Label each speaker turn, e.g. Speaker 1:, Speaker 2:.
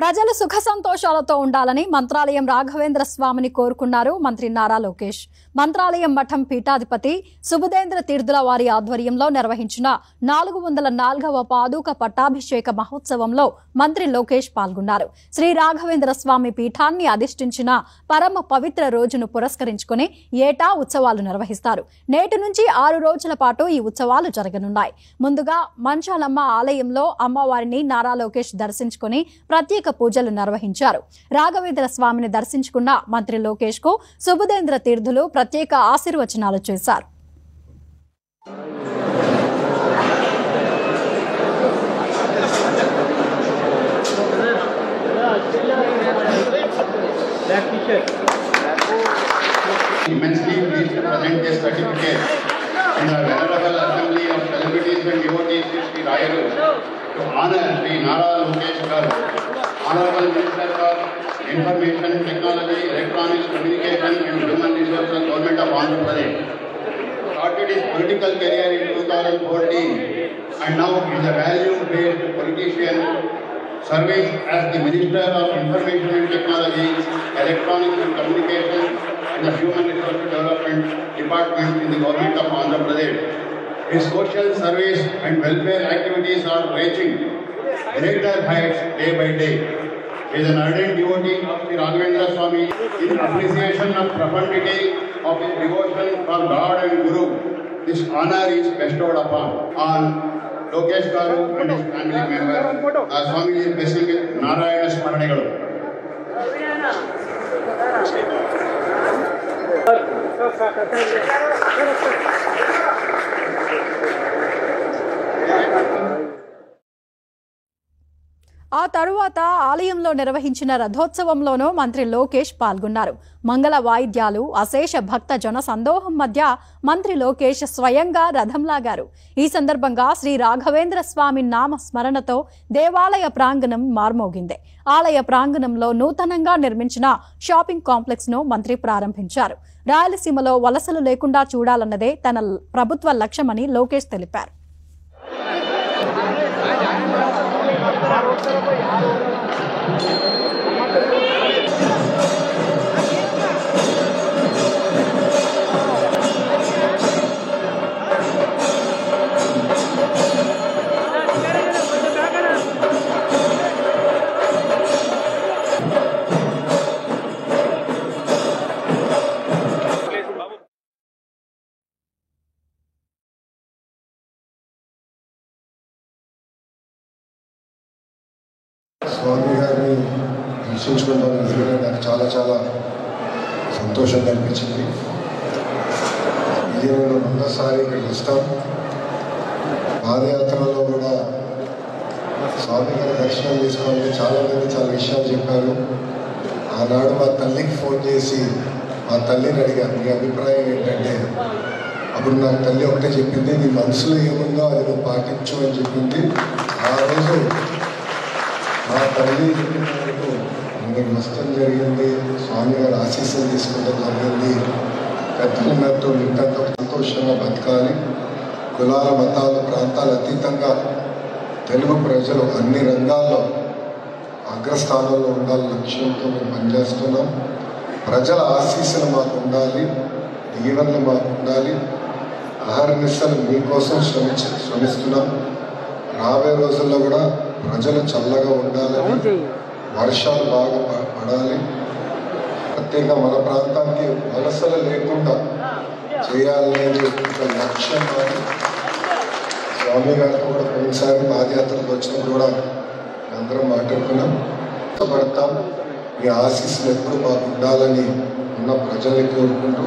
Speaker 1: ప్రజలు సుఖ సంతోషాలతో ఉండాలని మంత్రాలయం రాఘవేంద్ర స్వామిని కోరుకున్నారు మంత్రి నారా లోకేష్. మంత్రాలయం మఠం పీఠాధిపతి సుబుధేంద్ర తీర్థుల వారి ఆధ్వర్యంలో నిర్వహించిన 404వ పాదుక పట్టాభిషేక మహోత్సవంలో మంత్రి లోకేష్ పాల్గొన్నారు. శ్రీ రాఘవేంద్ర స్వామి పీఠాన్ని అధిష్ఠించిన పరమ పవిత్ర రోజును పురస్కరించుకుని ఏటా ఉత్సవాలు నిర్వహిస్తారు. నేటి నుంచి 6 రోజుల పాటు ఈ ఉత్సవాలు జరగనున్నాయి. ముందుగా మంచాలమ్మ ఆలయంలో అమ్మవారిని నారా లోకేష్ దర్శించుకుని ప్రత్యేక పూజలు నిర్వహించారు. రాఘవేంద్ర స్వామిని దర్శించుకున్న మంత్రి లోకేష్ కు సుబుధేంద్ర తీర్థులు ప్రత్యేక ఆశీర్వచనాలు చేశారు.
Speaker 2: Immensely pleased to present this certificate in the Venerable Assembly of Celebrities and Devotees Sri Rayaru to honor Sri Nara Lokesh Garu, Honorable Minister for Information Technology, Electronics, Communication and Human Resources, Government of Andhra Pradesh. Started his political career in 2014 and now is a value-based politician serving as the Minister of Information and Technology, Electronics and Communication and the Human Resources Development Department in the Government of Andhra Pradesh. His social service and welfare activities are reaching greater heights day by day. He is an ardent devotee of Sri Raghavendra Swami. In appreciation of profundity of his devotion for God and Guru, this honor is bestowed upon Lokesh Garu and his family members. Swami is blessing with Narayana Smaranigalu.
Speaker 1: ఆ తరువాత ఆలయంలో నిర్వహించిన రథోత్సవంలోనూ మంత్రి లోకేష్ పాల్గొన్నారు. మంగళ వాయిద్యాలు, అశేష భక్త జన సందోహం మధ్య మంత్రి లోకేష్ స్వయంగా రథం లాగారు. ఈ సందర్భంగా శ్రీ రాఘవేంద్ర స్వామి నామ స్మరణతో దేవాలయ ప్రాంగణం మార్మోగింది. ఆలయ ప్రాంగణంలో నూతనంగా నిర్మించిన షాపింగ్ కాంప్లెక్స్ ను మంత్రి ప్రారంభించారు. రాయలసీమలో వలసలు లేకుండా చూడాలన్నదే తన ప్రభుత్వ లక్ష్యమని లోకేష్ తెలిపారు.
Speaker 3: స్వామి గారిని దర్శించుకుంటాను. ఎందుకంటే నాకు చాలా చాలా సంతోషంగా అనిపించింది. ఇది నేను రెండోసారి ఇక్కడికి వస్తాం. పాదయాత్రలో కూడా స్వామి గారి దర్శనం చేసుకోవాలని చాలామంది చాలా విషయాలు చెప్పారు. ఆనాడు మా తల్లికి ఫోన్ చేసి మా తల్లిని అడిగాను, మీ అభిప్రాయం ఏంటంటే, అప్పుడు నాకు తల్లి ఒకటే చెప్పింది, నీ మనసులో ఏముందో అది నువ్వు పాటించు అని చెప్పింది. ఆ రోజు మా తల్లి చెప్పినట్టు నేను నష్టం జరిగింది, స్వామి గారు ఆశీస్సులు తీసుకోవడం జరిగింది. పెద్దలతో ఇంతంత సంతోషంగా బతకాలి, కులాల మతాలు ప్రాంతాలు అతీతంగా తెలుగు ప్రజలు అన్ని రంగాల్లో అగ్రస్థానంలో ఉండాలి లక్ష్యంతో మేము పనిచేస్తున్నాం. ప్రజల ఆశీస్సులు మాకు ఉండాలి, దీవెనలు మాకు ఉండాలి. అహర్నిశలు మీకోసం శ్రమిస్తున్నాం. రాబోయే రోజుల్లో కూడా ప్రజలు చల్లగా ఉండాలని, వర్షాలు బాగా పడాలి, ప్రత్యేకంగా మన ప్రాంతానికి వలసలు లేకుండా చేయాలనేది ఒక లక్ష్యం. స్వామి గారితో కూడా కొన్నిసారి పాదయాత్రలు వచ్చినప్పుడు కూడా అందరం మాట్లాడుకున్నాం. ఇష్టపడతాం, మీ ఆశీస్సులు ఎప్పుడు మాకు ఉండాలని ఉన్న ప్రజల్ని కోరుకుంటూ